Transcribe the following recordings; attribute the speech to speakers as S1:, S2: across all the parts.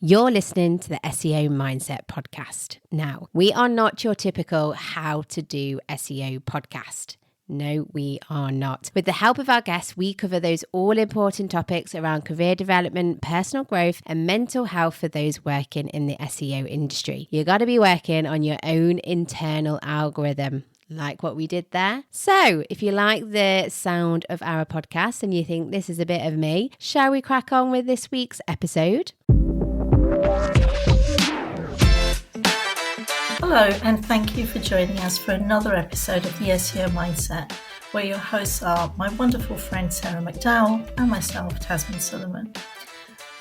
S1: You're listening to the SEO Mindset podcast. Now, we are not your typical how to do SEO podcast. No, we are not. With the help of our guests, we cover those all-important topics around career development, personal growth, and mental health for those working in the SEO industry. You got to be working on your own internal algorithm. Like what we did there. So if you like the sound of our podcast and you think this is a bit of me, shall we crack on with this week's episode?
S2: Hello, and thank you for joining us for another episode of the SEO Mindset, where your hosts are my wonderful friend Sarah McDowell and myself, Tazmin Suleman.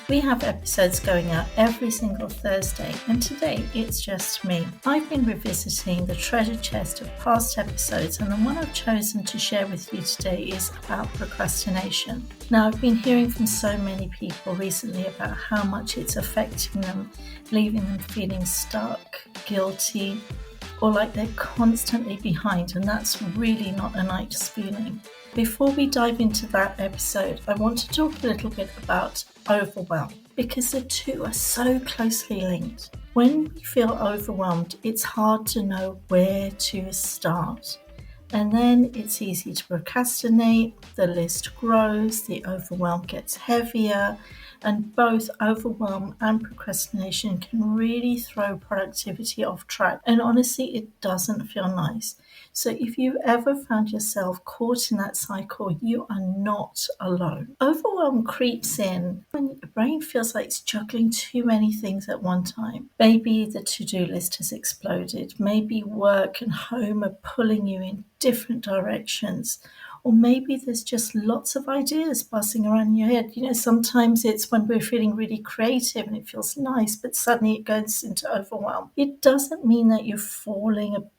S2: We have episodes going out every single Thursday, and today it's just me. I've been revisiting the treasure chest of past episodes, and the one I've chosen to share with you today is about procrastination. Now, I've been hearing from so many people recently about how much it's affecting them, leaving them feeling stuck, guilty, or like they're constantly behind, and that's really not a nice feeling. Before we dive into that episode, I want to talk a little bit about overwhelm, because the two are so closely linked. When we feel overwhelmed, it's hard to know where to start. And then it's easy to procrastinate, the list grows, the overwhelm gets heavier, and both overwhelm and procrastination can really throw productivity off track. And honestly, it doesn't feel nice. So if you ever found yourself caught in that cycle, you are not alone. Overwhelm creeps in when your brain feels like it's juggling too many things at one time. Maybe the to-do list has exploded. Maybe work and home are pulling you in different directions. Or maybe there's just lots of ideas buzzing around in your head. Sometimes it's when we're feeling really creative and it feels nice, but suddenly it goes into overwhelm. It doesn't mean that you're falling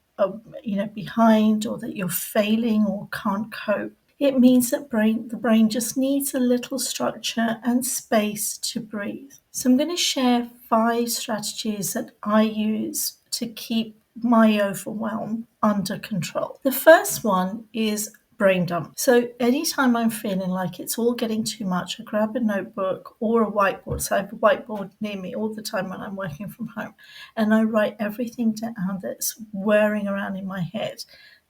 S2: behind, or that you're failing or can't cope. It means that the brain just needs a little structure and space to breathe. So I'm going to share 5 strategies that I use to keep my overwhelm under control. The first one is brain dump. So anytime I'm feeling like it's all getting too much, I grab a notebook or a whiteboard. So I have a whiteboard near me all the time when I'm working from home, and I write everything down that's whirring around in my head.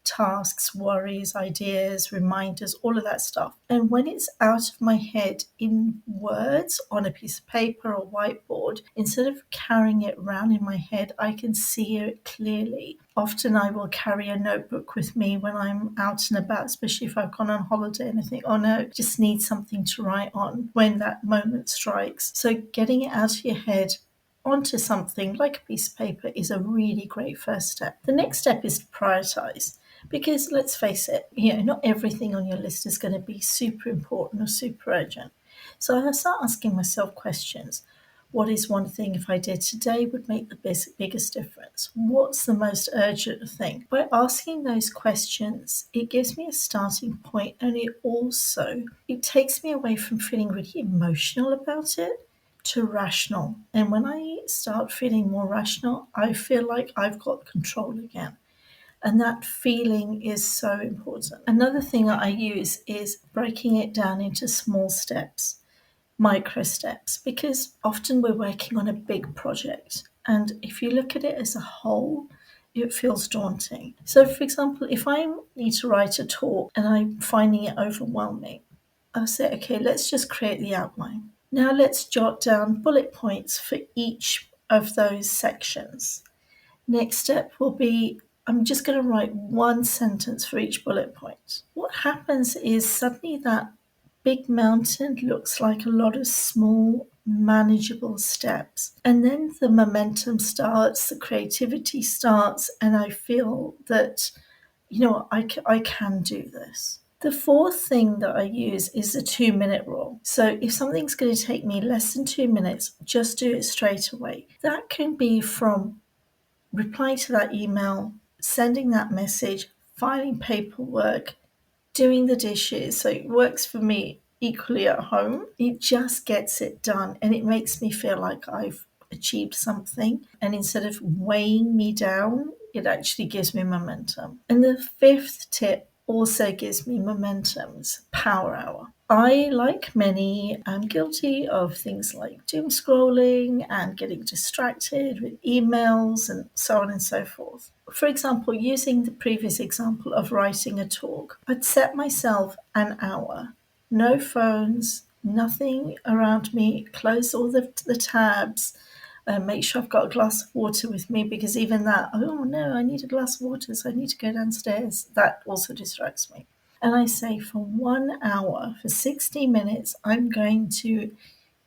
S2: Tasks, worries, ideas, reminders, all of that stuff. And when it's out of my head in words on a piece of paper or whiteboard, instead of carrying it around in my head, I can see it clearly. Often I will carry a notebook with me when I'm out and about, especially if I've gone on holiday and I think, oh no, just need something to write on when that moment strikes. So getting it out of your head onto something like a piece of paper is a really great first step. The next step is to prioritize. Because let's face it, not everything on your list is going to be super important or super urgent. So I start asking myself questions. What is one thing if I did today would make the biggest difference? What's the most urgent thing? By asking those questions, it gives me a starting point, and it takes me away from feeling really emotional about it to rational. And when I start feeling more rational, I feel like I've got control again. And that feeling is so important. Another thing that I use is breaking it down into small steps, micro steps, because often we're working on a big project. And if you look at it as a whole, it feels daunting. So, for example, if I need to write a talk and I'm finding it overwhelming, I'll say, okay, let's just create the outline. Now let's jot down bullet points for each of those sections. Next step will be, I'm just going to write one sentence for each bullet point. What happens is suddenly that big mountain looks like a lot of small, manageable steps. And then the momentum starts, the creativity starts, and I feel that, I can do this. The fourth thing that I use is the 2-minute rule. So if something's going to take me less than 2 minutes, just do it straight away. That can be from replying to that email, sending that message, filing paperwork, doing the dishes. So it works for me equally at home. It just gets it done, and it makes me feel like I've achieved something. And instead of weighing me down, it actually gives me momentum. And the 5th tip also gives me momentum's power hour. I, like many, am guilty of things like doom scrolling and getting distracted with emails and so on and so forth. For example, using the previous example of writing a talk, I'd set myself an hour. No phones, nothing around me, close all the tabs, make sure I've got a glass of water with me, because even that, oh no, I need a glass of water, so I need to go downstairs. That also distracts me. And I say for 1 hour, for 60 minutes, I'm going to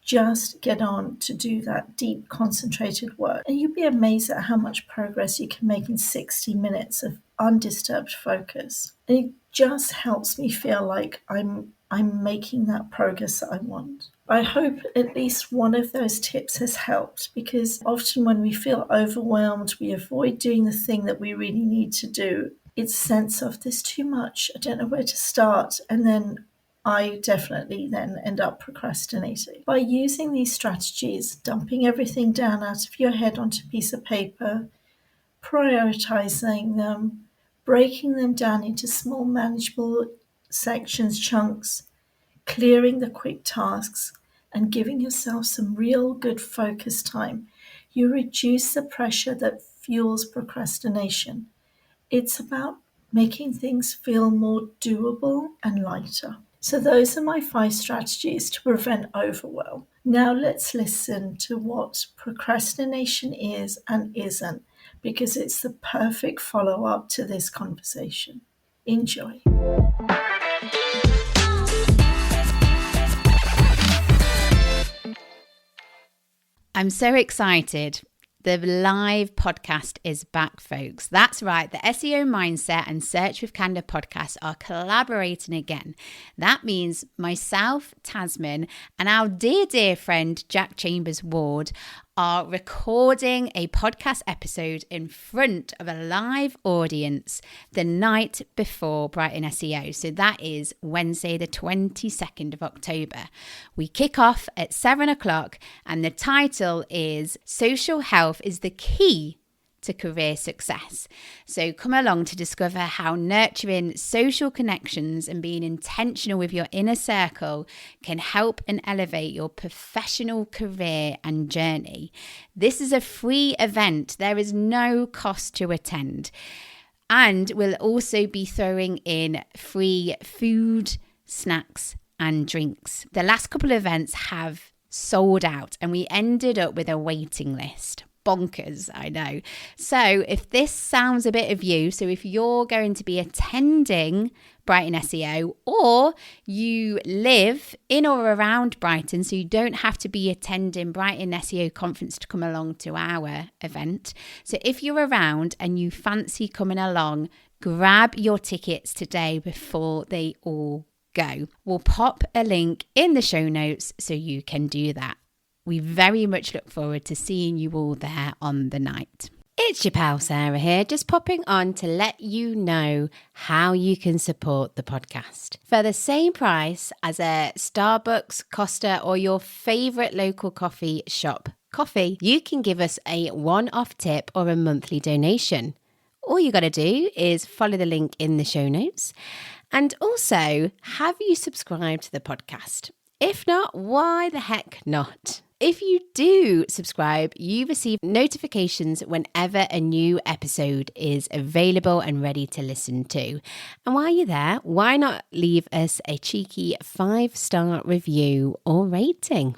S2: just get on to do that deep, concentrated work. And you'd be amazed at how much progress you can make in 60 minutes of undisturbed focus. And it just helps me feel like I'm making that progress that I want. I hope at least one of those tips has helped, because often when we feel overwhelmed, we avoid doing the thing that we really need to do. It's sense of there's too much, I don't know where to start, and then I definitely then end up procrastinating. By using these strategies, dumping everything down out of your head onto a piece of paper, prioritizing them, breaking them down into small manageable sections, chunks, clearing the quick tasks, and giving yourself some real good focus time, you reduce the pressure that fuels procrastination. It's about making things feel more doable and lighter. So those are my 5 strategies to prevent overwhelm. Now let's listen to what procrastination is and isn't, because it's the perfect follow-up to this conversation. Enjoy.
S1: I'm so excited. The live podcast is back, folks. That's right. The SEO Mindset and Search with Candour podcasts are collaborating again. That means myself, Tazmin, and our dear friend Jack Chambers Ward are recording a podcast episode in front of a live audience the night before Brighton SEO. So that is Wednesday, the 22nd of October. We kick off at 7 o'clock, and the title is Social Health is the Key to Career Success. So come along to discover how nurturing social connections and being intentional with your inner circle can help and elevate your professional career and journey. This is a free event. There is no cost to attend. And we'll also be throwing in free food, snacks, and drinks. The last couple of events have sold out, and we ended up with a waiting list. Bonkers, I know. So if this sounds a bit of you, so if you're going to be attending Brighton SEO, or you live in or around Brighton, so you don't have to be attending Brighton SEO conference to come along to our event. So if you're around and you fancy coming along, grab your tickets today before they all go. We'll pop a link in the show notes so you can do that. We very much look forward to seeing you all there on the night. It's your pal Sarah here, just popping on to let you know how you can support the podcast. For the same price as a Starbucks, Costa, or your favourite local coffee shop coffee, you can give us a one-off tip or a monthly donation. All you got to do is follow the link in the show notes. And also, have you subscribed to the podcast? If not, why the heck not? If you do subscribe, you receive notifications whenever a new episode is available and ready to listen to. And while you're there, why not leave us a cheeky 5-star review or rating?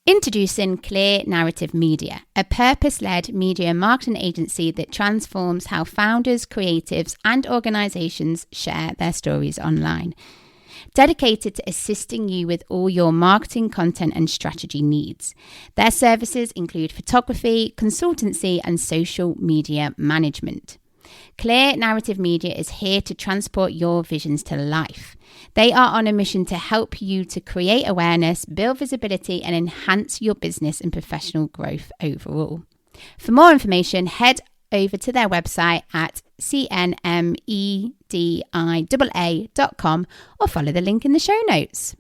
S1: Introducing Clear Narrative Media, a purpose-led media marketing agency that transforms how founders, creatives, and organizations share their stories online. Dedicated to assisting you with all your marketing, content, and strategy needs. Their services include photography, consultancy, and social media management. Clear Narrative Media is here to transport your visions to life. They are on a mission to help you to create awareness, build visibility, and enhance your business and professional growth overall. For more information, head over to their website at cnmedia.com or follow the link in the show notes.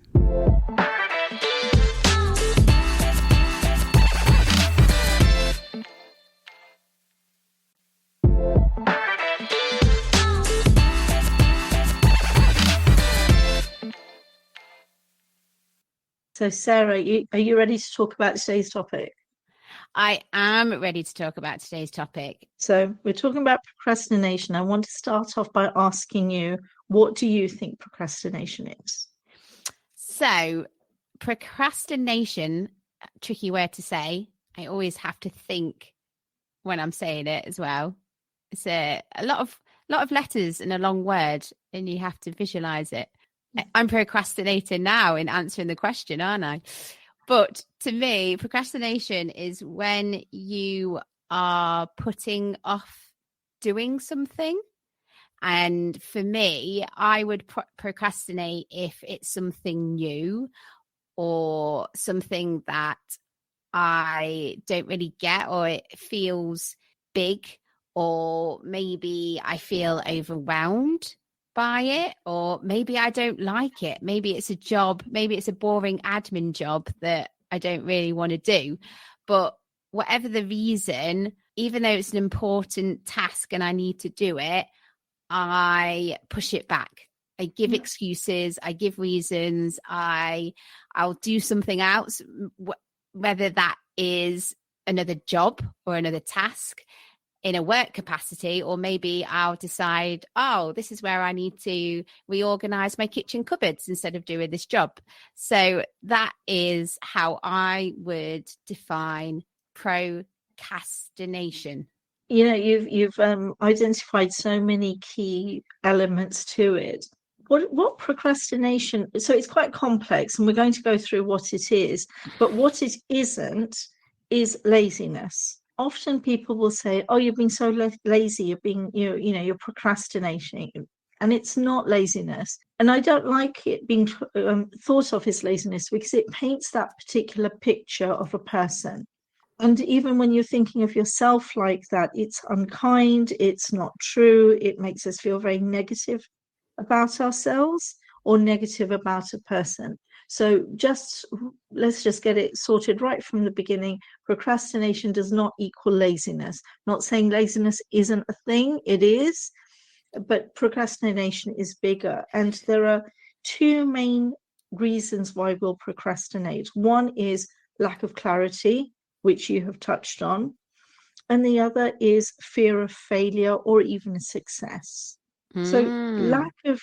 S2: So, Sarah, are you ready to talk about today's topic?
S1: I am ready to talk about today's topic.
S2: So, we're talking about procrastination. I want to start off by asking you, what do you think procrastination is?
S1: So, procrastination, tricky word to say. I always have to think when I'm saying it as well. It's a lot of letters and a long word, and you have to visualize it. I'm procrastinating now in answering the question, aren't I? But to me, procrastination is when you are putting off doing something. And for me, I would procrastinate if it's something new or something that I don't really get, or it feels big, or maybe I feel overwhelmed by it, or maybe I don't like it. Maybe it's a job, maybe it's a boring admin job that I don't really want to do. But whatever the reason, even though it's an important task and I need to do it, I push it back. I give excuses, I give reasons, I'll do something else, whether that is another job or another task in a work capacity, or maybe I'll decide, oh, this is where I need to reorganize my kitchen cupboards instead of doing this job. So that is how I would define procrastination.
S2: You know, you've identified so many key elements to it. What procrastination? So it's quite complex, and we're going to go through what it is. But what it isn't is laziness. Often people will say, "Oh, you've been so lazy. You're procrastinating," and it's not laziness. And I don't like it being thought of as laziness because it paints that particular picture of a person. And even when you're thinking of yourself like that, it's unkind, it's not true, it makes us feel very negative about ourselves or negative about a person. So let's just get it sorted right from the beginning. Procrastination does not equal laziness. I'm not saying laziness isn't a thing, it is, but procrastination is bigger. And there are two main reasons why we'll procrastinate. One is lack of clarity, which you have touched on, and the other is fear of failure or even success. So lack of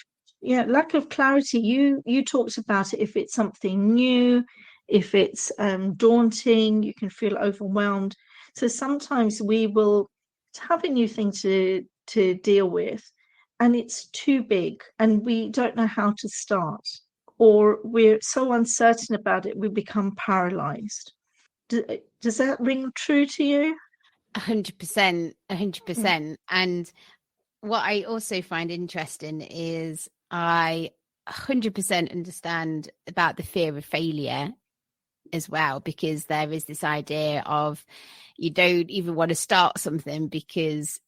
S2: clarity. You talked about it. If it's something new, if it's daunting, you can feel overwhelmed. So sometimes we will have a new thing to deal with, and it's too big, and we don't know how to start, or we're so uncertain about it, we become paralyzed. Does that ring true to you?
S1: 100%, 100%. And what I also find interesting is I 100% understand about the fear of failure as well, because there is this idea of you don't even want to start something because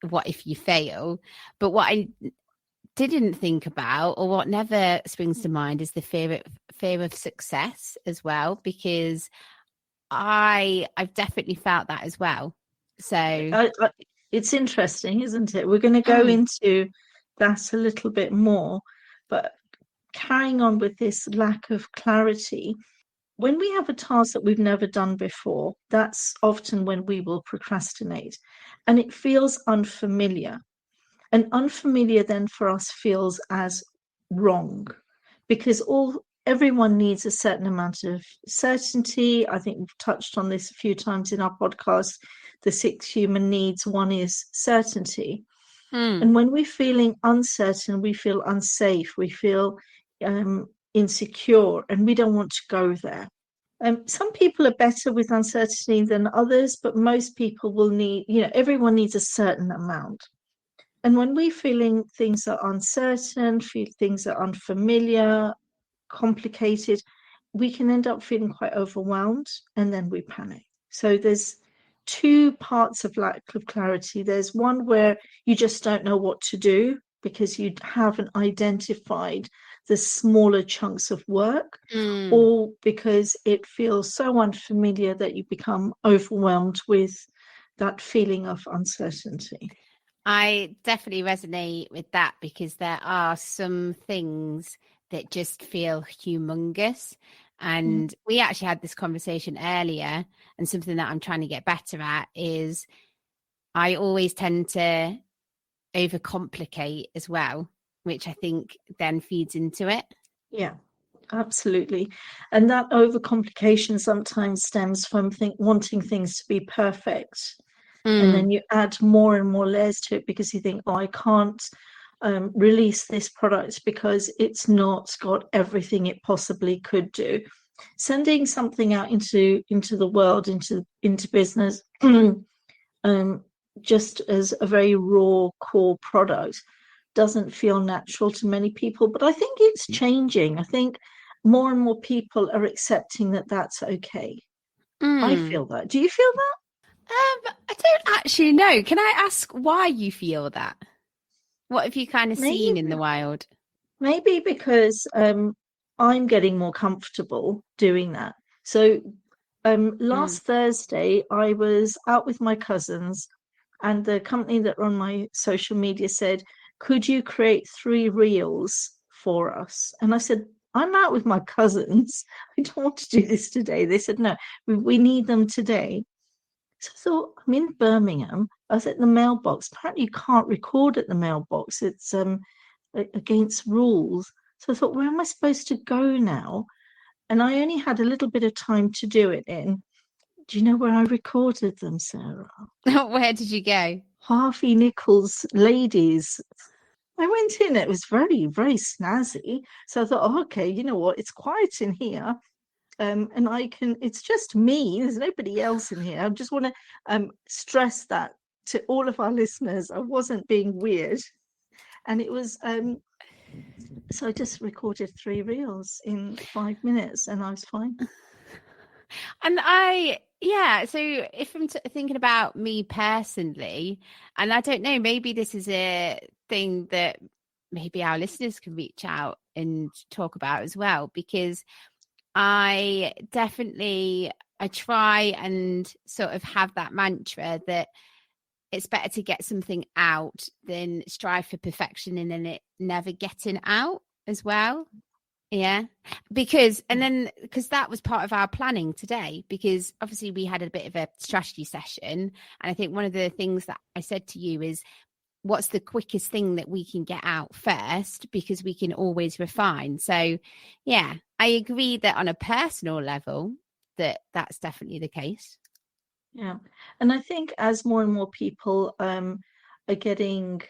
S1: what if you fail? But what I didn't think about, or what never springs to mind, is the fear of success as well, because I've definitely felt that as well. So
S2: It's interesting, isn't it? We're going to go into that a little bit more, but carrying on with this lack of clarity, when we have a task that we've never done before, that's often when we will procrastinate, and it feels unfamiliar. And unfamiliar then for us feels as wrong, because everyone needs a certain amount of certainty. I think we've touched on this a few times in our podcast. The 6 human needs, one is certainty. And when we're feeling uncertain, we feel unsafe, we feel insecure, and we don't want to go there. Some people are better with uncertainty than others, but most people will need, everyone needs a certain amount. And when we're feeling things are uncertain, feel things are unfamiliar, complicated, we can end up feeling quite overwhelmed, and then we panic. So there's two parts of lack of clarity. There's one where you just don't know what to do because you haven't identified the smaller chunks of work, or because it feels so unfamiliar that you become overwhelmed with that feeling of uncertainty.
S1: I definitely resonate with that, because there are some things that just feel humongous. And we actually had this conversation earlier, and something that I'm trying to get better at is I always tend to overcomplicate as well, which I think then feeds into it.
S2: Yeah, absolutely. And that overcomplication sometimes stems from wanting things to be perfect. And then you add more and more layers to it because you think, oh, I can't release this product because it's not got everything it possibly could do. Sending something out into the world, into business, just as a very raw core product doesn't feel natural to many people. But I think it's changing. I think more and more people are accepting that that's okay. I feel that. Do you feel that?
S1: I don't actually know. Can I ask why you feel that? What have you kind of seen in the wild?
S2: Maybe because I'm getting more comfortable doing that. So last Thursday, I was out with my cousins, and the company that run my social media said, could you create 3 reels for us? And I said, I'm out with my cousins. I don't want to do this today. They said, no, we need them today. So I thought, I'm in Birmingham. I was at the mailbox. Apparently, you can't record at the mailbox. It's against rules. So I thought, where am I supposed to go now? And I only had a little bit of time to do it in. Do you know where I recorded them, Sarah?
S1: Where did you go?
S2: Harvey Nichols' Ladies. I went in, it was very, very snazzy. So I thought, oh, okay, you know what? It's quiet in here. And it's just me. There's nobody else in here. I just want to stress that to all of our listeners. I wasn't being weird. And it was, so I just recorded 3 reels in 5 minutes and I was fine.
S1: And so if I'm thinking about me personally, and I don't know, maybe this is a thing that maybe our listeners can reach out and talk about as well, because I try and sort of have that mantra that it's better to get something out than strive for perfection and then it never getting out as well. Yeah, because that was part of our planning today, because obviously we had a bit of a strategy session. And I think one of the things that I said to you is, what's the quickest thing that we can get out first, because we can always refine. So, yeah, I agree that on a personal level, that's definitely the case.
S2: Yeah. And I think as more and more people are getting,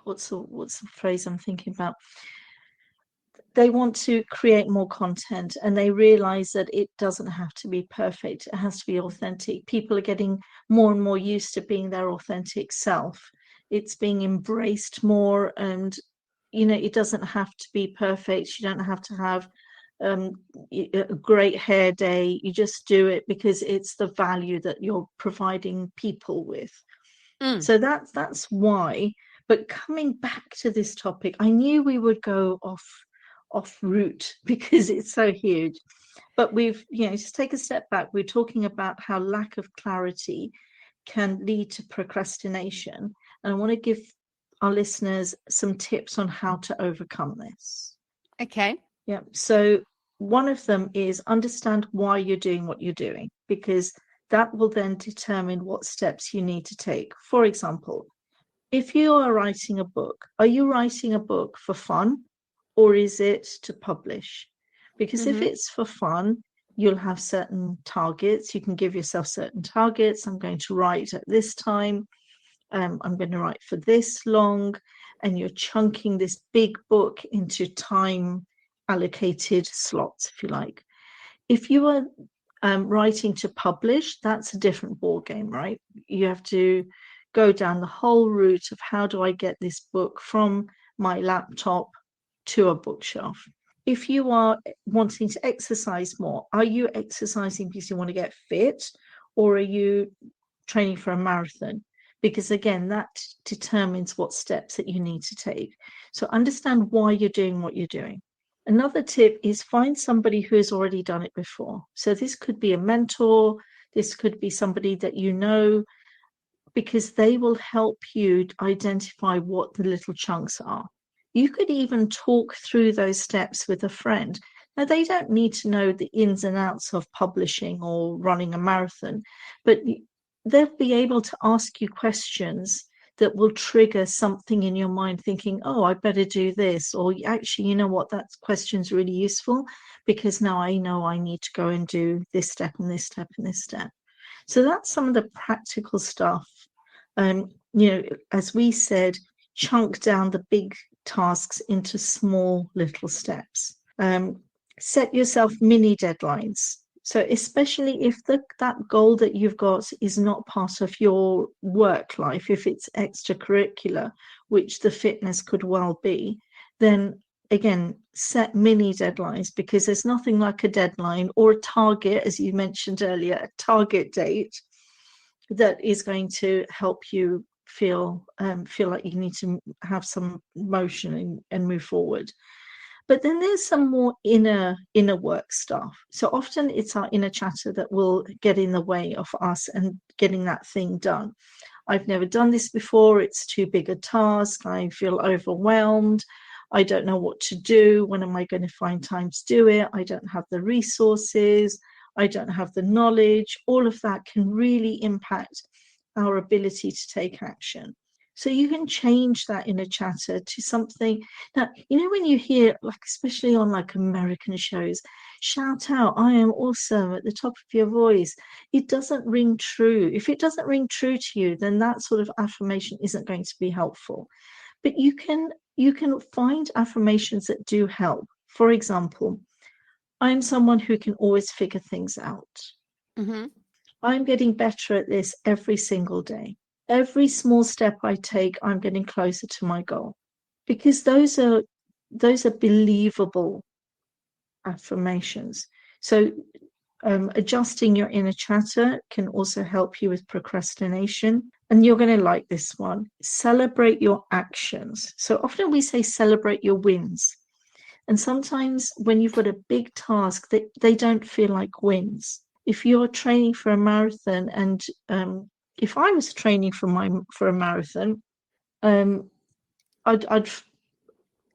S2: what's the phrase I'm thinking about? They want to create more content and they realize that it doesn't have to be perfect. It has to be authentic. People are getting more and more used to being their authentic self. It's being embraced more, and, you know, it doesn't have to be perfect. You don't have to have a great hair day. You just do it because it's the value that you're providing people with. So that's why. But coming back to this topic, I knew we would go off route because it's so huge. But we've, just take a step back. We're talking about how lack of clarity can lead to procrastination. And I want to give our listeners some tips on how to overcome this.
S1: Okay.
S2: Yeah. So one of them is understand why you're doing what you're doing, because that will then determine what steps you need to take. For example, if you are writing a book, are you writing a book for fun, or is it to publish? Because if it's for fun, you'll have certain targets. You can give yourself certain targets. I'm going to write at this time. I'm going to write for this long. And you're chunking this big book into time allocated slots, if you like. If you are writing to publish, that's a different ball game, right? You have to go down the whole route of how do I get this book from my laptop to a bookshelf. If you are wanting to exercise more, are you exercising because you want to get fit, or are you training for a marathon? Because again, that determines what steps that you need to take. So understand why you're doing what you're doing. Another tip is find somebody who has already done it before. So this could be a mentor, this could be somebody that you know, because they will help you identify what the little chunks are. You could even talk through those steps with a friend. Now, they don't need to know the ins and outs of publishing or running a marathon, but they'll be able to ask you questions that will trigger something in your mind thinking, oh, I better do this. Or actually, you know what, that question's really useful because now I know I need to go and do this step and this step and this step. So that's some of the practical stuff. As we said, chunk down the big tasks into small little steps. Set yourself mini deadlines. So especially if that goal that you've got is not part of your work life, if it's extracurricular, which the fitness could well be, then again, set mini deadlines, because there's nothing like a deadline or a target, as you mentioned earlier, a target date that is going to help you feel like you need to have some motion and move forward. But then there's some more inner work stuff. So often it's our inner chatter that will get in the way of us and getting that thing done. I've never done this before. It's too big a task. I feel overwhelmed. I don't know what to do. When am I going to find time to do it? I don't have the resources. I don't have the knowledge. All of that can really impact our ability to take action. So you can change that inner chatter to something that, when you hear, like, especially on like American shows, shout out, I am awesome at the top of your voice. It doesn't ring true. If it doesn't ring true to you, then that sort of affirmation isn't going to be helpful. But you can find affirmations that do help. For example, I'm someone who can always figure things out.
S1: Mm-hmm.
S2: I'm getting better at this every single day. Every small step I take, I'm getting closer to my goal, because those are believable affirmations. So adjusting your inner chatter can also help you with procrastination. And you're going to like this one. Celebrate your actions. So often we say celebrate your wins. And sometimes when you've got a big task, they don't feel like wins. If you're training for a marathon, and if I was training for a marathon, I'd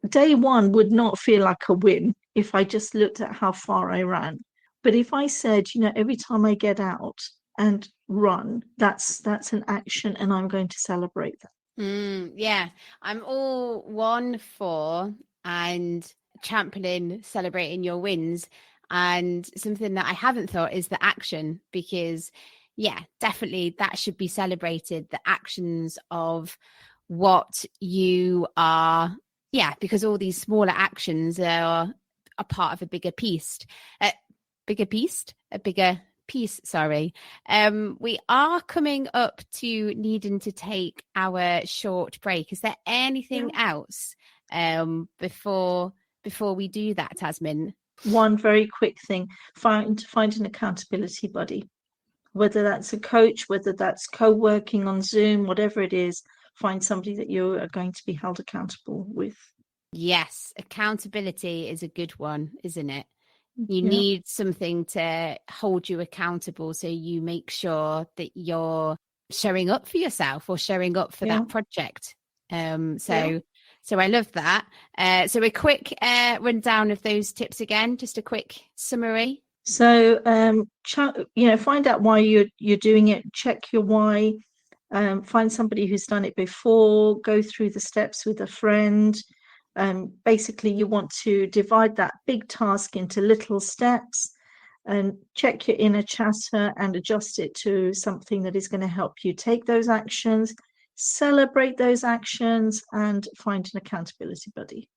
S2: day one would not feel like a win if I just looked at how far I ran. But if I said, every time I get out and run, that's an action, and I'm going to celebrate that.
S1: Yeah, I'm all one for and championing celebrating your wins. And something that I haven't thought is the action, because yeah, definitely that should be celebrated, the actions of what you are. Yeah, because all these smaller actions are a part of a bigger piece. A bigger piece, sorry. We are coming up to needing to take our short break. Is there anything else before we do that, Tazmin?
S2: One very quick thing: find an accountability buddy, whether that's a coach, whether that's co-working on Zoom, whatever it is. Find somebody that you are going to be held accountable with.
S1: Yes, accountability is a good one, isn't it? You need something to hold you accountable, so you make sure that you're showing up for yourself or showing up for that project. So I love that. So a quick rundown of those tips again, just a quick summary.
S2: So, find out why you're doing it. Check your why. Find somebody who's done it before. Go through the steps with a friend. Basically, you want to divide that big task into little steps, and check your inner chatter and adjust it to something that is going to help you take those actions, celebrate those actions, and find an accountability buddy.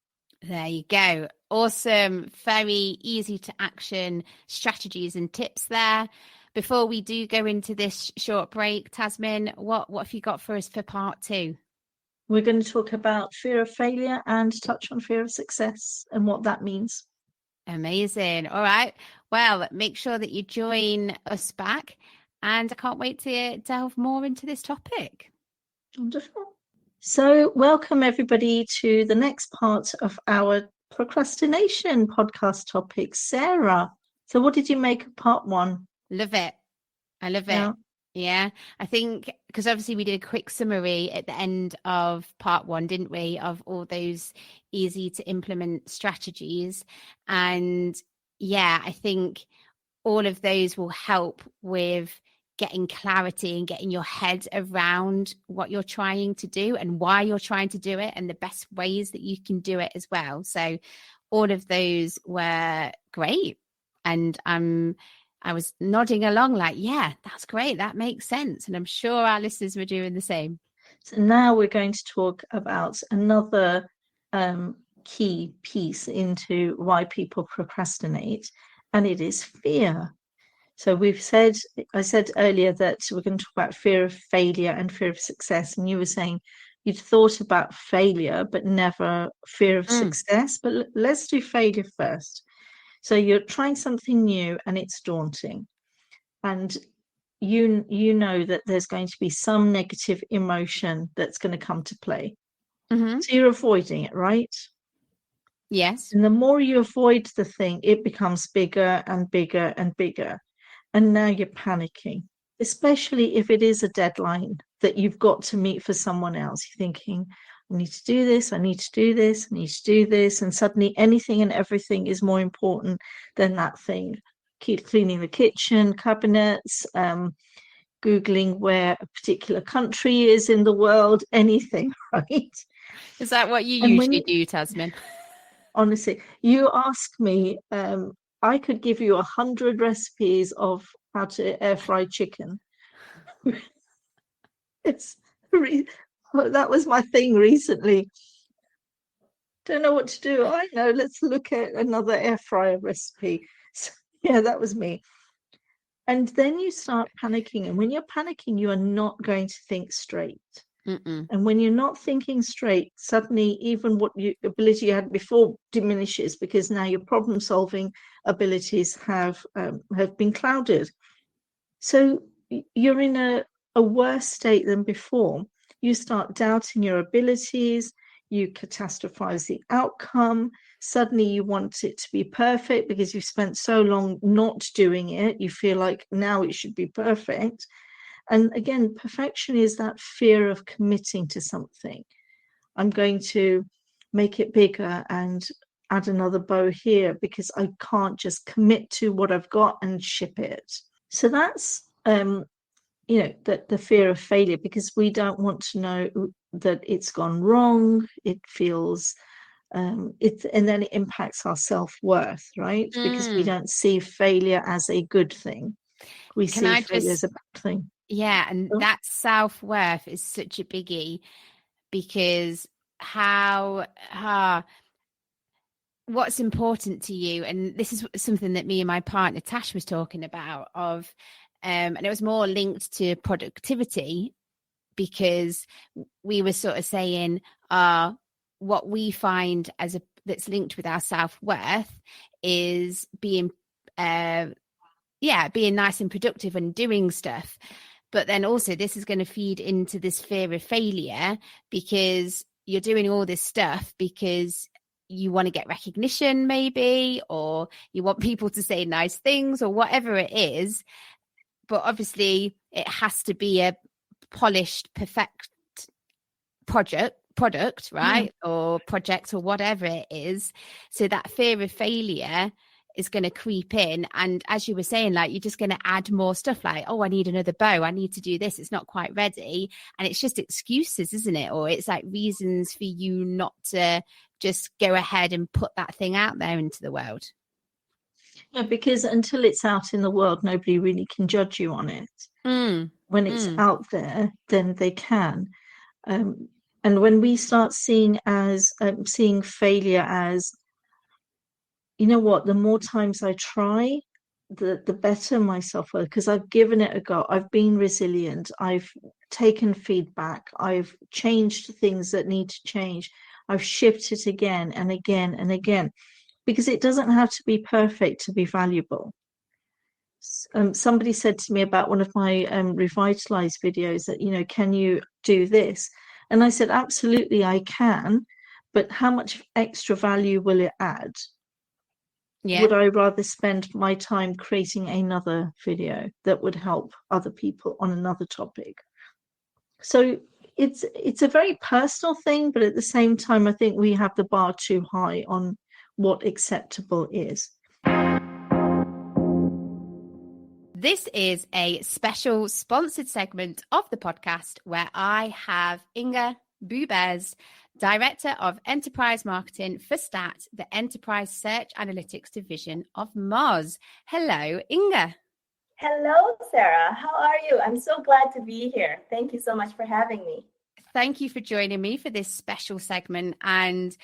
S1: There you go. Awesome. Very easy to action strategies and tips there. Before we do go into this short break, Tazmin, what have you got for us for part 2?
S2: We're going to talk about fear of failure and touch on fear of success and what that means.
S1: Amazing. All right. Well, make sure that you join us back, and I can't wait to delve more into this topic.
S2: Wonderful. So welcome everybody to the next part of our procrastination podcast topic. Sarah, so what did you make of part 1?
S1: Love it. I love it. Yeah, I think because obviously we did a quick summary at the end of part 1, didn't we, of all those easy to implement strategies. And yeah, I think all of those will help with getting clarity and getting your head around what you're trying to do and why you're trying to do it and the best ways that you can do it as well. So all of those were great. And I was nodding along like, yeah, that's great. That makes sense. And I'm sure our listeners were doing the same.
S2: So now we're going to talk about another key piece into why people procrastinate, and it is fear. So I said earlier that we're going to talk about fear of failure and fear of success. And you were saying you'd thought about failure, but never fear of success. But let's do failure first. So you're trying something new and it's daunting. And you know that there's going to be some negative emotion that's going to come to play.
S1: Mm-hmm.
S2: So you're avoiding it, right?
S1: Yes.
S2: And the more you avoid the thing, it becomes bigger and bigger and bigger. And now you're panicking, especially if it is a deadline that you've got to meet for someone else. You're thinking, I need to do this, I need to do this, I need to do this. And suddenly anything and everything is more important than that thing. Keep cleaning the kitchen, cabinets, Googling where a particular country is in the world, anything, right?
S1: Is that what you
S2: And
S1: usually do, Tazmin?
S2: Honestly, you ask me, I could give you 100 recipes of how to air fry chicken. That was my thing recently. Don't know what to do. I know, let's look at another air fryer recipe. So, yeah, that was me. And then you start panicking. And when you're panicking, you are not going to think straight.
S1: Mm-mm.
S2: And when you're not thinking straight, suddenly even what ability you had before diminishes, because now your problem solving abilities have been clouded. So you're in a worse state than before. You start doubting your abilities, you catastrophize the outcome. Suddenly you want it to be perfect because you've spent so long not doing it. You feel like now it should be perfect. And again, perfection is that fear of committing to something. I'm going to make it bigger and add another bow here because I can't just commit to what I've got and ship it. So that's, the fear of failure, because we don't want to know that it's gone wrong. It feels, and then it impacts our self-worth, right? Because we don't see failure as a good thing. We see failure as a bad thing.
S1: Yeah, and that self-worth is such a biggie, because what's important to you, and this is something that me and my partner Tash was talking about, and it was more linked to productivity, because we were sort of saying what we find that's linked with our self-worth is being nice and productive and doing stuff. But then also this is going to feed into this fear of failure, because you're doing all this stuff because you want to get recognition maybe, or you want people to say nice things, or whatever it is. But obviously it has to be a polished, perfect product, right? Or project, or whatever it is. So that fear of failure is going to creep in, and as you were saying, like, you're just going to add more stuff, like, oh, I need another bow, I need to do this, it's not quite ready. And it's just excuses, isn't it? Or it's like reasons for you not to just go ahead and put that thing out there into the world.
S2: Yeah, because until it's out in the world, nobody really can judge you on it. When it's out there, then they can. And when we start seeing failure as, you know what, the more times I try, the better my self-worth, because I've given it a go. I've been resilient. I've taken feedback. I've changed things that need to change. I've shifted again and again and again, because it doesn't have to be perfect to be valuable. Somebody said to me about one of my Revitalize videos that, can you do this? And I said, absolutely, I can. But how much extra value will it add?
S1: Yeah.
S2: Would I rather spend my time creating another video that would help other people on another topic? So it's a very personal thing, but at the same time, I think we have the bar too high on what acceptable is.
S1: This is a special sponsored segment of the podcast where I have Inga Bubez, Director of Enterprise Marketing for STAT, the Enterprise Search Analytics Division of Moz. Hello, Inga.
S3: Hello, Sarah. How are you? I'm so glad to be here. Thank you so much for having me.
S1: Thank you for joining me for this special segment. And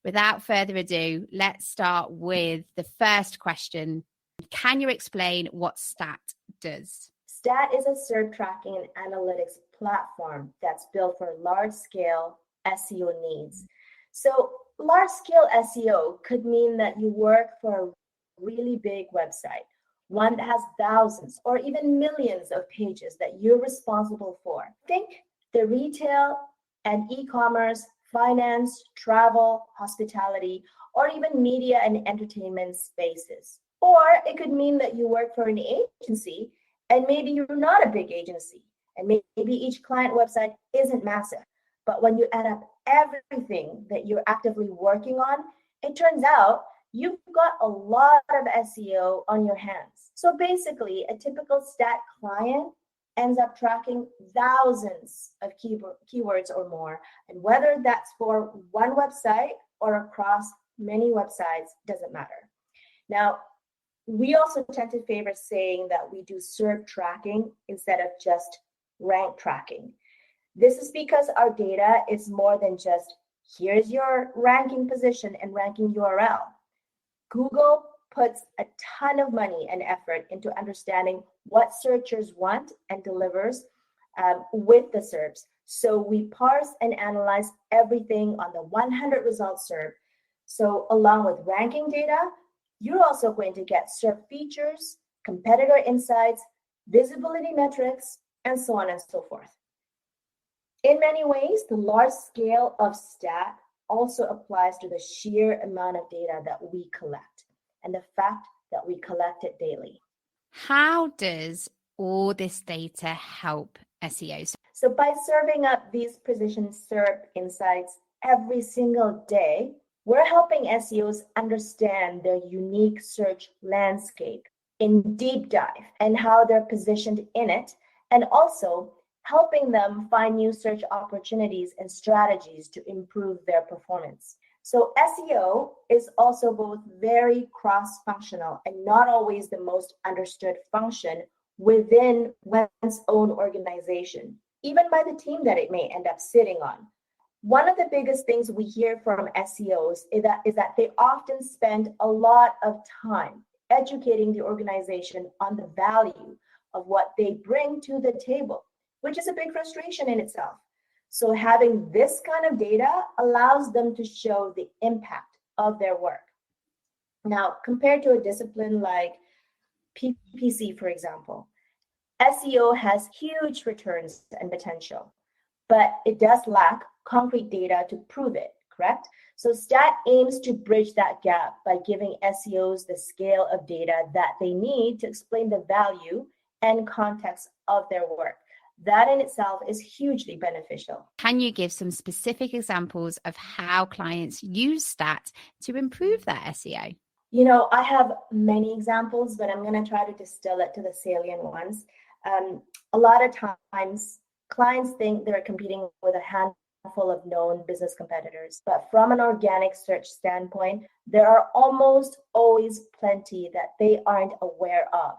S1: without further ado, let's start with the first question. Can you explain what STAT does?
S3: STAT is a SERP tracking and analytics platform that's built for large-scale SEO needs. So large-scale SEO could mean that you work for a really big website, one that has thousands or even millions of pages that you're responsible for. Think the retail and e-commerce, finance, travel, hospitality, or even media and entertainment spaces. Or it could mean that you work for an agency and maybe you're not a big agency and maybe each client website isn't massive. But when you add up everything that you're actively working on, it turns out you've got a lot of SEO on your hands. So basically, a typical STAT client ends up tracking thousands of keywords or more. And whether that's for one website or across many websites doesn't matter. Now, we also tend to favor saying that we do SERP tracking instead of just rank tracking. This is because our data is more than just here's your ranking position and ranking URL. Google puts a ton of money and effort into understanding what searchers want and delivers with the SERPs. So we parse and analyze everything on the 100 results SERP. So along with ranking data, you're also going to get SERP features, competitor insights, visibility metrics, and so on and so forth. In many ways, the large scale of STAT also applies to the sheer amount of data that we collect and the fact that we collect it daily.
S1: How does all this data help SEOs?
S3: So by serving up these precision SERP insights every single day, we're helping SEOs understand their unique search landscape in deep dive and how they're positioned in it, and also helping them find new search opportunities and strategies to improve their performance. So SEO is also both very cross-functional and not always the most understood function within one's own organization, even by the team that it may end up sitting on. One of the biggest things we hear from SEOs is that they often spend a lot of time educating the organization on the value of what they bring to the table, which is a big frustration in itself. So having this kind of data allows them to show the impact of their work. Now, compared to a discipline like PPC, for example, SEO has huge returns and potential, but it does lack concrete data to prove it, correct? So STAT aims to bridge that gap by giving SEOs the scale of data that they need to explain the value and context of their work. That in itself is hugely beneficial.
S1: Can you give some specific examples of how clients use STAT to improve their SEO?
S3: You know, I have many examples, but I'm going to try to distill it to the salient ones. A lot of times, clients think they're competing with a handful of known business competitors, but from an organic search standpoint, there are almost always plenty that they aren't aware of.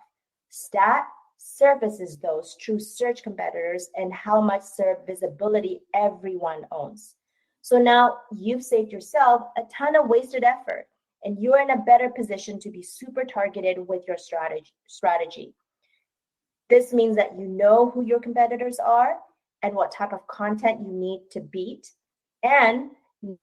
S3: STAT surfaces those true search competitors and how much SERP visibility everyone owns. So now you've saved yourself a ton of wasted effort, and you're in a better position to be super targeted with your strategy. This means that you know who your competitors are and what type of content you need to beat. And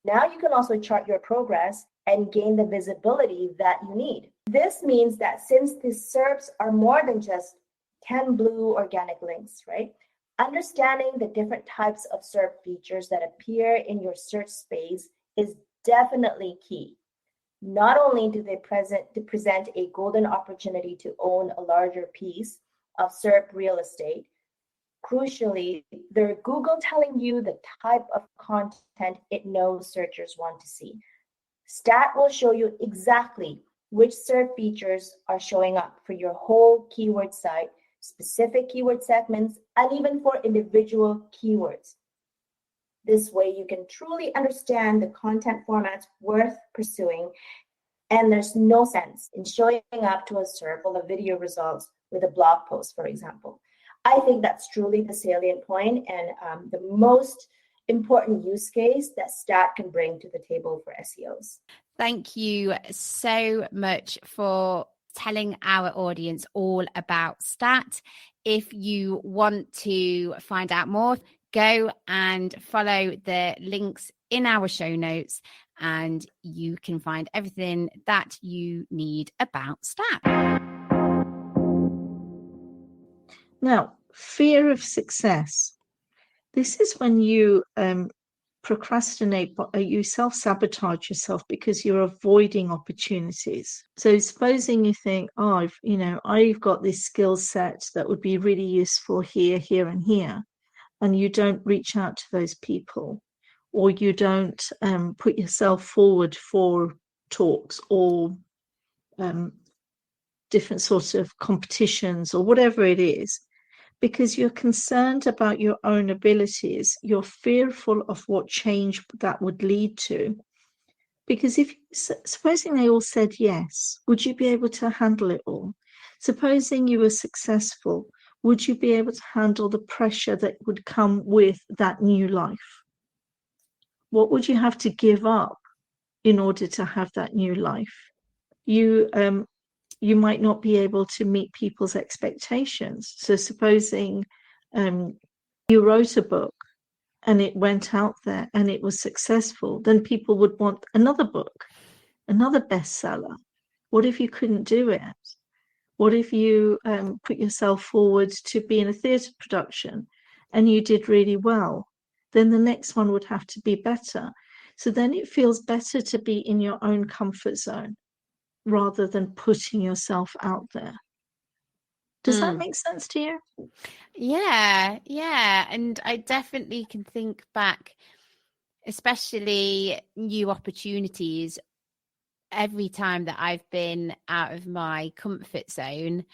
S3: now you can also chart your progress and gain the visibility that you need. This means that since these SERPs are more than just 10 blue organic links, right? Understanding the different types of SERP features that appear in your search space is definitely key. Not only do they present a golden opportunity to own a larger piece of SERP real estate, crucially, they're Google telling you the type of content it knows searchers want to see. STAT will show you exactly which search features are showing up for your whole keyword site, specific keyword segments, and even for individual keywords. This way, you can truly understand the content formats worth pursuing, and there's no sense in showing up to a SERP or a video results with a blog post, for example. I think that's truly the salient point and the most important use case that Stat can bring to the table for SEOs.
S1: Thank you so much for telling our audience all about Stat. If you want to find out more, go and follow the links in our show notes and you can find everything that you need about Stat.
S2: Now, fear of success. This is when you procrastinate, you self-sabotage yourself because you're avoiding opportunities. So supposing you think, oh, I've got this skill set that would be really useful here, here, and here, and you don't reach out to those people, or you don't put yourself forward for talks or different sorts of competitions or whatever it is, because you're concerned about your own abilities, you're fearful of what change that would lead to. Because supposing they all said yes, would you be able to handle it all? Supposing you were successful, would you be able to handle the pressure that would come with that new life? What would you have to give up in order to have that new life? You might not be able to meet people's expectations. So supposing you wrote a book and it went out there and it was successful, then people would want another book, another bestseller. What if you couldn't do it? What if you put yourself forward to be in a theatre production and you did really well? Then the next one would have to be better. So then it feels better to be in your own comfort zone rather than putting yourself out there. Does that make sense to you?
S1: Yeah. And I definitely can think back, especially new opportunities. Every time that I've been out of my comfort zone,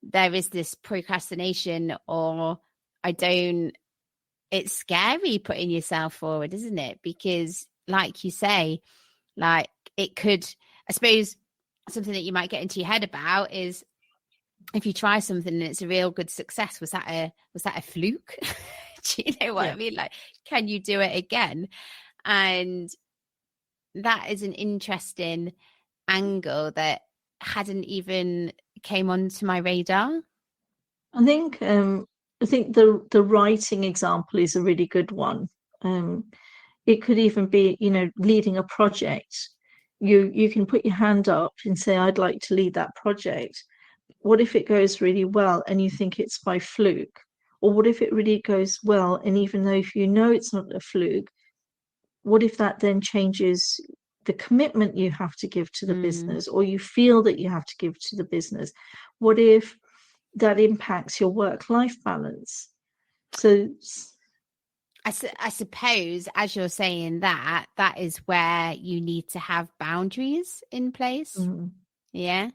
S1: there is this procrastination or it's scary putting yourself forward, isn't it? Because like you say, like it could, I suppose, something that you might get into your head about is if you try something and it's a real good success, was that a fluke? Do you know what I mean? Like, can you do it again? And that is an interesting angle that hadn't even came onto my radar.
S2: I think the writing example is a really good one. It could even be, leading a project. You can put your hand up and say, I'd like to lead that project. What if it goes really well and you think it's by fluke? Or what if it really goes well, and even though if you know it's not a fluke, what if that then changes the commitment you have to give to the business, or you feel that you have to give to the business? What if that impacts your work-life balance? So
S1: I suppose, as you're saying that is where you need to have boundaries in place. Yeah.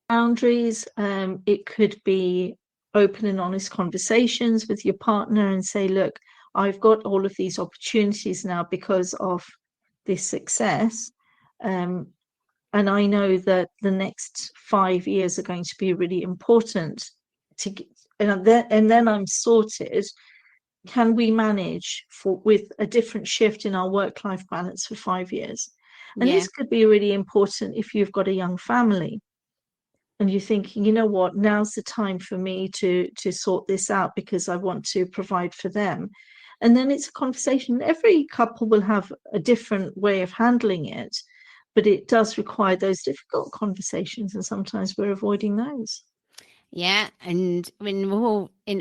S2: Boundaries, it could be open and honest conversations with your partner and say, look, I've got all of these opportunities now because of this success. And I know that the next 5 years are going to be really important and then I'm sorted. Can we manage with a different shift in our work-life balance for 5 years? And this could be really important if you've got a young family and you're thinking, you know what, now's the time for me to sort this out because I want to provide for them. And then it's a conversation. Every couple will have a different way of handling it, but it does require those difficult conversations, and sometimes we're avoiding those.
S1: Yeah, and in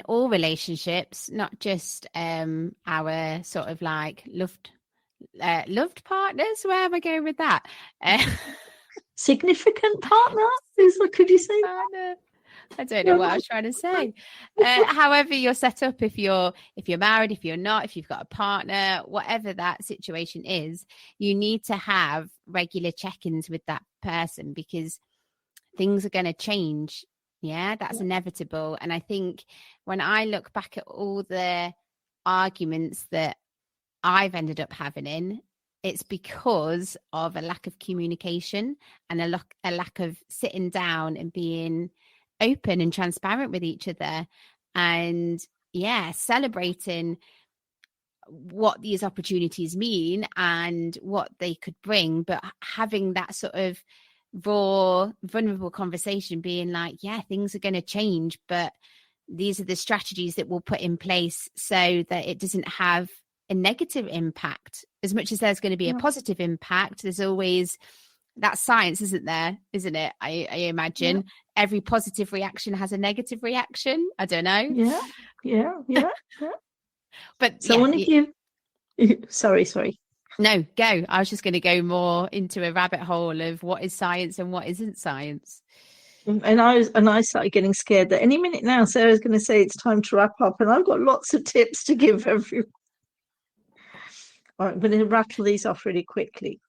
S1: all relationships, not just our sort of like loved partners. Where am I going with that?
S2: Significant partner? Could you say
S1: partner? I don't know what I was trying to say. However you're set up, if you're married, if you're not, if you've got a partner, whatever that situation is, you need to have regular check-ins with that person, because things are going to change. Yeah, that's inevitable. And I think when I look back at all the arguments that I've ended up having it's because of a lack of communication and a lack of sitting down and being open and transparent with each other, and celebrating what these opportunities mean and what they could bring, but having that sort of raw, vulnerable conversation, being like, yeah, things are going to change, but these are the strategies that we'll put in place so that it doesn't have a negative impact. As much as there's going to be a positive impact, there's always that science, isn't it? I imagine every positive reaction has a negative reaction. I don't know.
S2: Yeah.
S1: But
S2: so I want to give sorry
S1: no, go. I was just going to go more into a rabbit hole of what is science and what isn't science.
S2: And I started getting scared that any minute now Sarah's going to say it's time to wrap up, and I've got lots of tips to give everyone. All right, I'm going to rattle these off really quickly.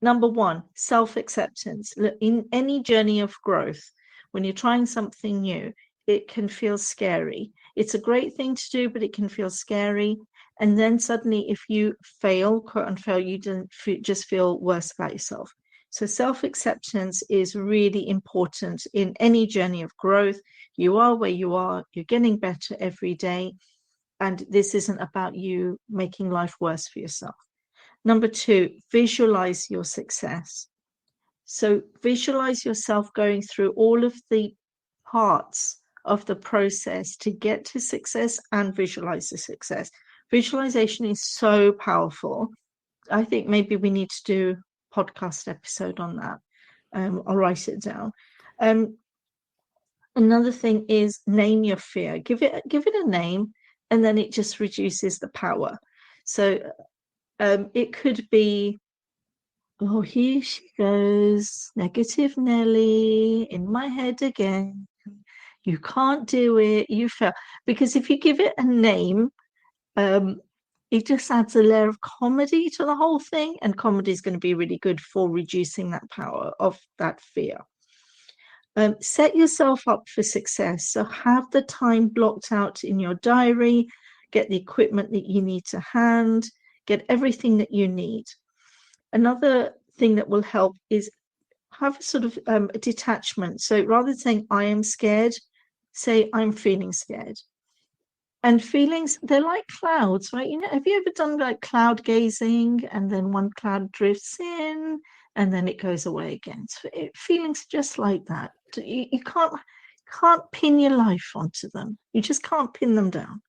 S2: Number one, self-acceptance. In any journey of growth, when you're trying something new, it can feel scary. It's a great thing to do, but it can feel scary. And then suddenly, if you fail, quote unquote, you just feel worse about yourself. So self-acceptance is really important in any journey of growth. You are where you are. You're getting better every day. And this isn't about you making life worse for yourself. Number two, visualize your success. So visualize yourself going through all of the parts of the process to get to success and visualize the success. Visualization is so powerful. I think maybe we need to do a podcast episode on that. I'll write it down. Another thing is name your fear. Give it a name, and then it just reduces the power. So it could be, oh, here she goes, negative Nelly, in my head again. You can't do it, you fail. Because if you give it a name, it just adds a layer of comedy to the whole thing, and comedy is going to be really good for reducing that power of that fear. Set yourself up for success. So have the time blocked out in your diary, get the equipment that you need to hand, get everything that you need. Another thing that will help is have a sort of a detachment. So rather than saying I am scared, say I'm feeling scared. And feelings, they're like clouds, right? You know, have you ever done like cloud gazing, and then one cloud drifts in and then it goes away again? So feelings just like that. You can't pin your life onto them. You just can't pin them down.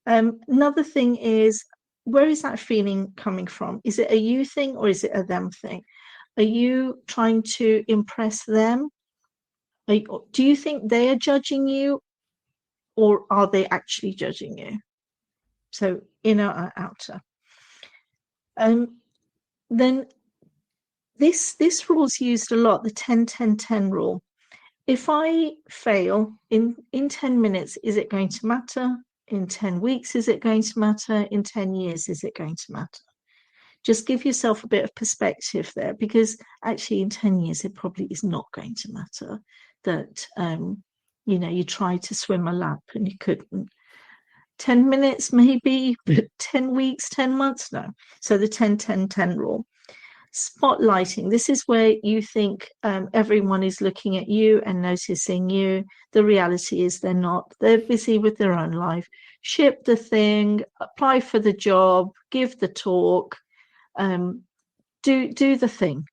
S2: Another thing is, where is that feeling coming from? Is it a you thing or is it a them thing? Are you trying to impress them? Do you think they are judging you, or are they actually judging you? So inner or outer. Then this rule is used a lot, the 10-10-10 rule. If I fail in 10 minutes, is it going to matter? In 10 weeks, is it going to matter? In 10 years, is it going to matter? Just give yourself a bit of perspective there, because actually in 10 years, it probably is not going to matter that, you tried to swim a lap and you couldn't. 10 minutes maybe, but 10 weeks, 10 months, no. So the 10-10-10 rule. Spotlighting. This is where you think everyone is looking at you and noticing you. The reality is they're not. They're busy with their own life. Ship the thing, apply for the job, give the talk, do the thing.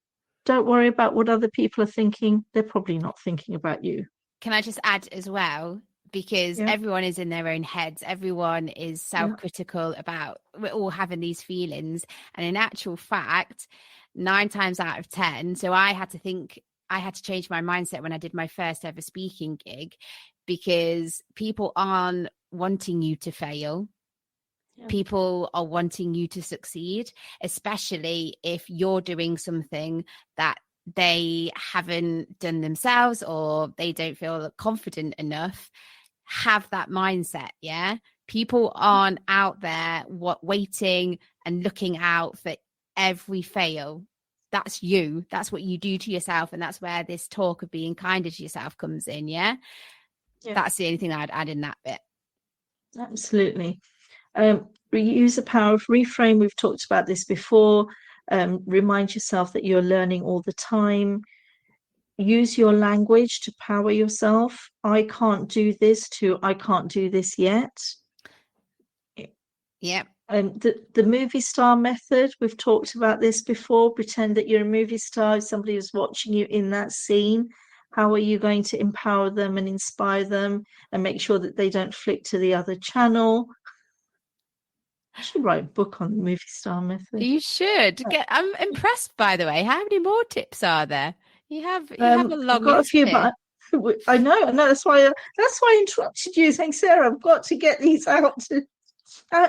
S2: Don't worry about what other people are thinking. They're probably not thinking about you.
S1: Can I just add as well? Because everyone is in their own heads. Everyone is self-critical about, we're all having these feelings. And in actual fact, 9 times out of 10, so I had to change my mindset when I did my first ever speaking gig, because people aren't wanting you to fail. People are wanting you to succeed, especially if you're doing something that they haven't done themselves or they don't feel confident enough. Have that mindset. People aren't out there waiting and looking out for every fail. that's you. That's what you do to yourself. And that's where this talk of being kinder to yourself comes in. Yeah. That's the only thing I'd add in that bit.
S2: Absolutely. Use the power of reframe. We've talked about this before. Remind yourself that you're learning all the time. Use your language to power yourself. I can't do this to I can't do this yet.
S1: Yep.
S2: The movie star method, we've talked about this before. Pretend that you're a movie star. If somebody is watching you in that scene, how are you going to empower them and inspire them and make sure that they don't flick to the other channel? I should write a book on the movie star method.
S1: You should. I'm impressed, by the way. How many more tips are there? You have a long
S2: got
S1: list
S2: a few,
S1: here.
S2: but I know. That's why I interrupted you, saying, Sarah, I've got to get these out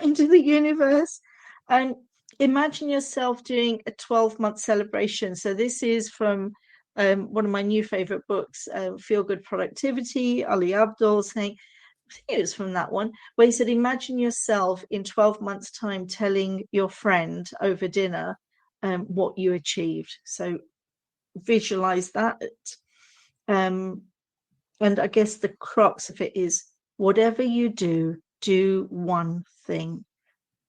S2: into the universe. And imagine yourself doing a 12-month celebration. So this is from one of my new favorite books, Feel Good Productivity, Ali Abdaal, saying, I think it was from that one, where he said, imagine yourself in 12 months' time telling your friend over dinner what you achieved. So visualize that. And I guess the crux of it is, whatever you do one thing,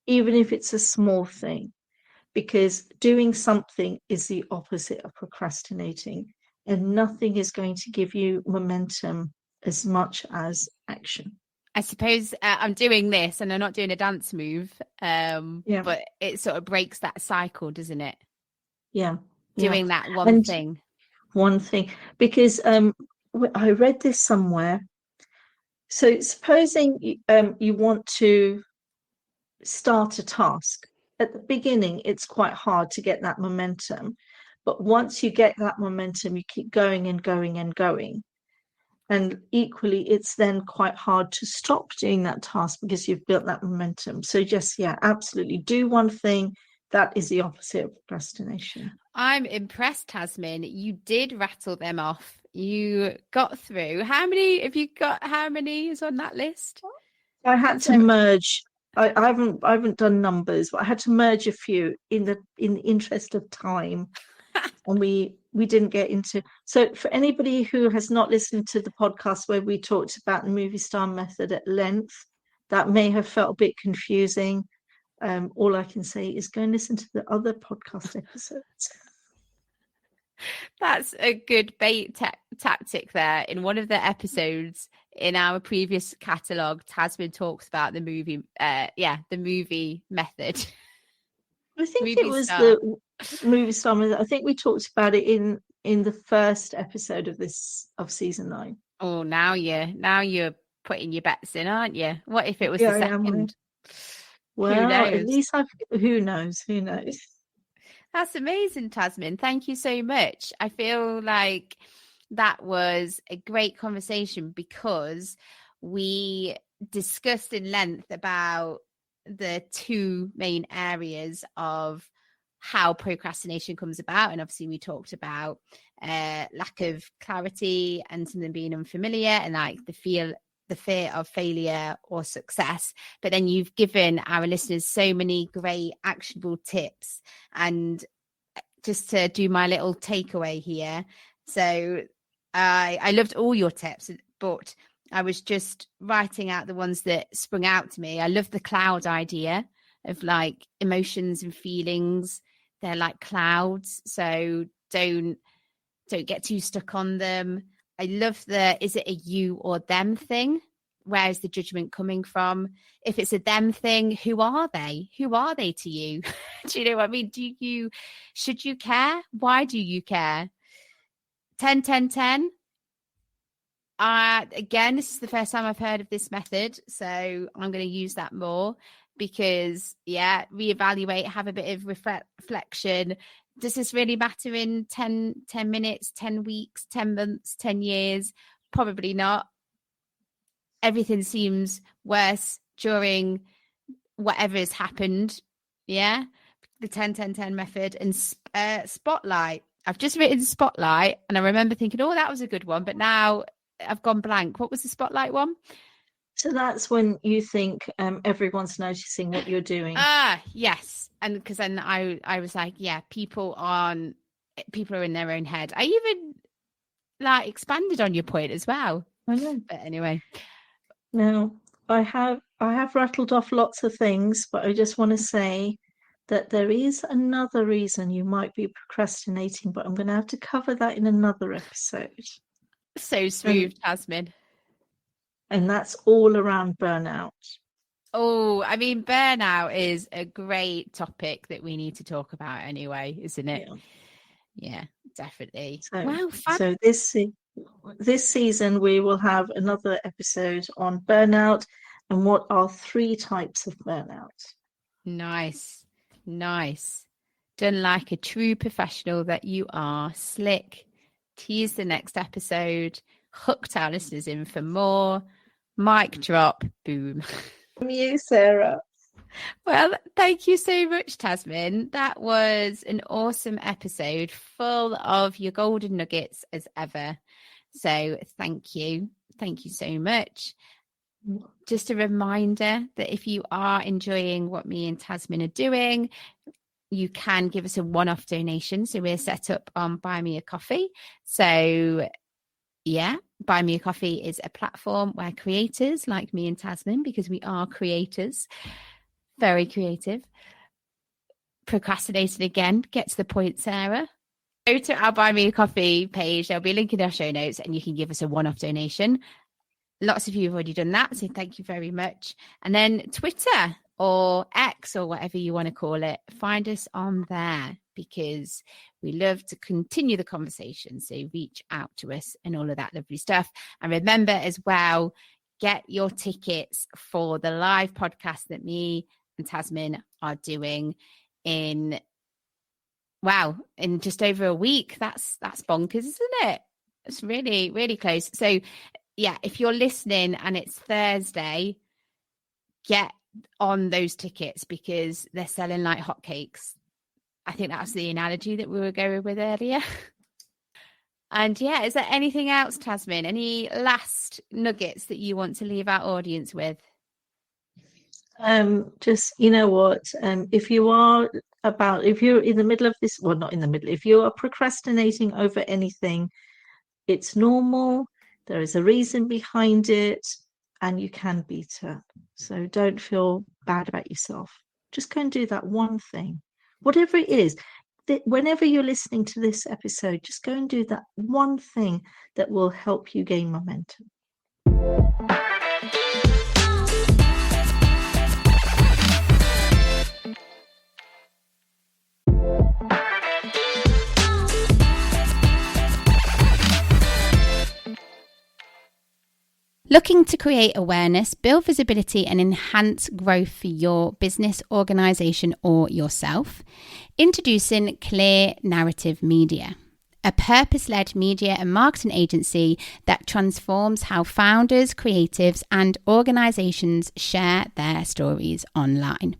S2: even if it's a small thing, because doing something is the opposite of procrastinating, and nothing is going to give you momentum as much as action.
S1: I suppose I'm doing this and I'm not doing a dance move, but it sort of breaks that cycle, doesn't it? Doing that one thing.
S2: Because I read this somewhere. So supposing you want to start a task. At the beginning, it's quite hard to get that momentum. But once you get that momentum, you keep going and going and going. And equally, it's then quite hard to stop doing that task because you've built that momentum. So just, absolutely. Do one thing. That is the opposite of procrastination.
S1: I'm impressed, Tazmin. You did rattle them off. You got through. How many is on that list?
S2: I had to merge. I haven't done numbers, but I had to merge a few in the interest of time. And we didn't get into. So for anybody who has not listened to the podcast where we talked about the movie star method at length, that may have felt a bit confusing. All I can say is go and listen to the other podcast episodes.
S1: That's a good bait tactic there. In one of the episodes in our previous catalogue, Tazmin talks about the movie, the movie method.
S2: I think it was the movie star method. I think we talked about it in the first episode of season 9.
S1: Oh, now you're putting your bets in, aren't you? What if it was the second?
S2: Well,
S1: who knows?
S2: At least who knows? Who knows?
S1: That's amazing, Tazmin. Thank you so much. I feel like that was a great conversation because we discussed in length about the two main areas of how procrastination comes about. And obviously we talked about lack of clarity and something being unfamiliar and like the fear of failure or success. But then you've given our listeners so many great actionable tips. And just to do my little takeaway here. So I loved all your tips, but I was just writing out the ones that sprung out to me. I love the cloud idea of like emotions and feelings. They're like clouds. So don't get too stuck on them. I love is it a you or them thing? Where is the judgment coming from? If it's a them thing, who are they? Who are they to you? Do you know what I mean? Should you care? Why do you care? 10, 10, 10. Again, this is the first time I've heard of this method. So I'm going to use that more because, reevaluate, have a bit of reflection. Does this really matter in 10 minutes, 10 weeks, 10 months, 10 years? Probably not. Everything seems worse during whatever has happened. Yeah. The 10, 10, 10 method and spotlight. I've just written spotlight and I remember thinking, oh, that was a good one. But now I've gone blank. What was the spotlight one?
S2: So that's when you think everyone's noticing what you're doing.
S1: Yes. And because then I was like, people aren't people are in their own head. I even like expanded on your point as well.
S2: I know.
S1: But anyway.
S2: Now, I have rattled off lots of things, but I just want to say that there is another reason you might be procrastinating, but I'm going to have to cover that in another episode.
S1: So smooth, Tazmin.
S2: And that's all around burnout.
S1: Oh, I mean, burnout is a great topic that we need to talk about anyway, isn't it? Yeah, definitely.
S2: So, so this season we will have another episode on burnout and what are 3 types of burnout.
S1: Nice. Done like a true professional that you are. Slick. Tease the next episode. Hooked our listeners in for more. Mic drop. Boom.
S2: From you, Sarah.
S1: Well, thank you so much, Tazmin. That was an awesome episode full of your golden nuggets as ever. So thank you. Thank you so much. Just a reminder that if you are enjoying what me and Tazmin are doing, you can give us a one-off donation. So we're set up on Buy Me a Coffee. So yeah, Buy Me a Coffee is a platform where creators like me and Tazmin, because we are creators, very creative, procrastinating again, get to the point, Sarah. Go to our Buy Me a Coffee page. There'll be a link in our show notes and you can give us a one-off donation. Lots of you have already done that, so thank you very much. And then Twitter or X or whatever you want to call it, find us on there because we love to continue the conversation. So reach out to us and all of that lovely stuff. And remember as well, get your tickets for the live podcast that me and Tazmin are doing in just over a week. That's bonkers, isn't it? It's really, really close. So yeah, if you're listening and it's Thursday, get on those tickets because they're selling like hotcakes. I think that's the analogy that we were going with earlier. And yeah, is there anything else, Tazmin? Any last nuggets that you want to leave our audience with?
S2: Just, you know what, if you're in the middle of this, well, not in the middle, if you are procrastinating over anything, it's normal. There is a reason behind it and you can beat it. So don't feel bad about yourself. Just go and do that one thing, whatever it is. Whenever you're listening to this episode, just go and do that one thing that will help you gain momentum.
S1: Looking to create awareness, build visibility, and enhance growth for your business, organization, or yourself? Introducing Clear Narrative Media, a purpose-led media and marketing agency that transforms how founders, creatives, and organizations share their stories online.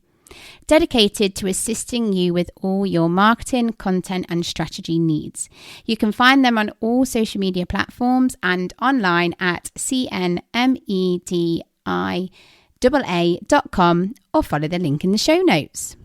S1: Dedicated to assisting you with all your marketing, content, and strategy needs. You can find them on all social media platforms and online at cnmediaa.com or follow the link in the show notes.